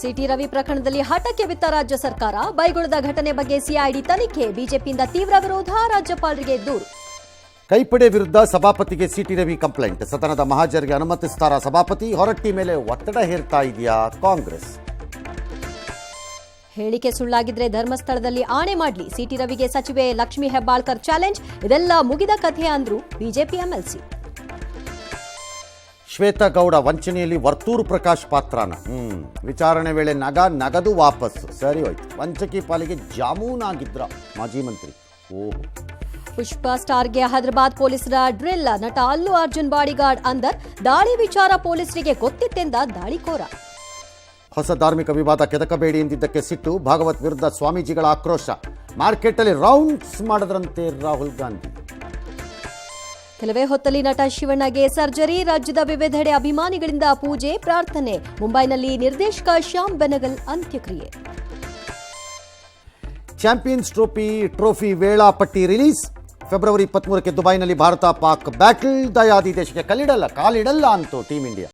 City Ravi ಪ್ರಕರಣದಲ್ಲಿ ಹಠಕ್ಕೆ ಬಿತ್ತ ರಾಜ್ಯ ಸರ್ಕಾರ. ಬೈಗುಳದ ಘಟನೆ ಬಗ್ಗೆ ಸಿಐಡಿ ತನಿಖೆ. ಬಿಜೆಪಿಯಿಂದ ತೀವ್ರ ವಿರೋಧ. ರಾಜ್ಯಪಾಲರಿಗೆ ದೂರು. ಕೈಪಡೆ ವಿರುದ್ಧ ಸಭಾಪತಿಗೆ ಸಿಟಿ ರವಿ ಕಂಪ್ಲೇಂಟ್. ಸದನದ ಮಹಾಜರಿಗೆ ಅನುಮತಿಸ್ತಾರ ಸಭಾಪತಿ? ಹೊರಟ್ಟಿ ಮೇಲೆ ಒತ್ತಡ ಹೇರ್ತಾ ಇದೆಯಾ ಕಾಂಗ್ರೆಸ್? ಹೇಳಿಕೆ ಸುಳ್ಳಾಗಿದ್ರೆ ಧರ್ಮಸ್ಥಳದಲ್ಲಿ ಆಣೆ ಮಾಡಲಿ. ಸಿಟಿ ರವಿಗೆ ಸಚಿವೆ ಲಕ್ಷ್ಮೀ ಹೆಬ್ಬಾಳ್ಕರ್ ಚಾಲೆಂಜ್. ಇದೆಲ್ಲ ಮುಗಿದ ಕಥೆ ಅಂದ್ರು ಬಿಜೆಪಿ ಎಂಎಲ್ಸಿ. ಶ್ವೇತಗೌಡ ವಂಚನೆಯಲ್ಲಿ ವರ್ತೂರು ಪ್ರಕಾಶ್ ಪಾತ್ರನ ವಿಚಾರಣೆ ವೇಳೆ ನಗದು ವಾಪಸ್. ಸರಿ ಹೋಯ್ತು. ವಂಚಕಿ ಪಾಲಿಗೆ ಜಾಮೂನಾಗಿದ್ರ ಮಾಜಿ ಮಂತ್ರಿ. ಓಹೋ. ಪುಷ್ಪ ಸ್ಟಾರ್ಗೆ ಹೈದರಾಬಾದ್ ಪೊಲೀಸರ ಡ್ರಿಲ್. ನಟ ಅಲ್ಲು ಅರ್ಜುನ್ ಬಾಡಿಗಾರ್ಡ್ ಅಂದರ್. ದಾಳಿ ವಿಚಾರ ಪೊಲೀಸರಿಗೆ ಗೊತ್ತಿತ್ತೆಂದ ದಾಳಿಕೋರ. ಹೊಸ ಧಾರ್ಮಿಕ ವಿವಾದ ಕೆದಕಬೇಡಿ ಎಂದಿದ್ದಕ್ಕೆ ಸಿಟ್ಟು. ಭಾಗವತ್ ವಿರುದ್ಧ ಸ್ವಾಮೀಜಿಗಳ ಆಕ್ರೋಶ. ಮಾರ್ಕೆಟಲ್ಲಿ ರೌಂಡ್ಸ್ ಮಾಡಿದ್ರಂತೆ ರಾಹುಲ್ ಗಾಂಧಿ. ಕೆಲವೇ ಹೊತ್ತಲ್ಲಿ ನಟ ಶಿವಣ್ಣಗೆ ಸರ್ಜರಿ. ರಾಜ್ಯದ ವಿವಿಧೆಡೆ ಅಭಿಮಾನಿಗಳಿಂದ ಪೂಜೆ ಪ್ರಾರ್ಥನೆ. ಮುಂಬೈನಲ್ಲಿ ನಿರ್ದೇಶಕ ಶ್ಯಾಮ್ ಬೆನಗಲ್ ಅಂತ್ಯಕ್ರಿಯೆ. ಚಾಂಪಿಯನ್ಸ್ ಟ್ರೋಫಿ ವೇಳಾಪಟ್ಟಿ ರಿಲೀಸ್. ಫೆಬ್ರವರಿ 23ಕ್ಕೆ ದುಬೈನಲ್ಲಿ ಭಾರತ ಪಾಕ್ ಬ್ಯಾಟಲ್. ದಯಾದಿ ದೇಶಕ್ಕೆ ಕಾಲಿಡಲ್ಲ ಅಂತೂ ಟೀಂ ಇಂಡಿಯಾ.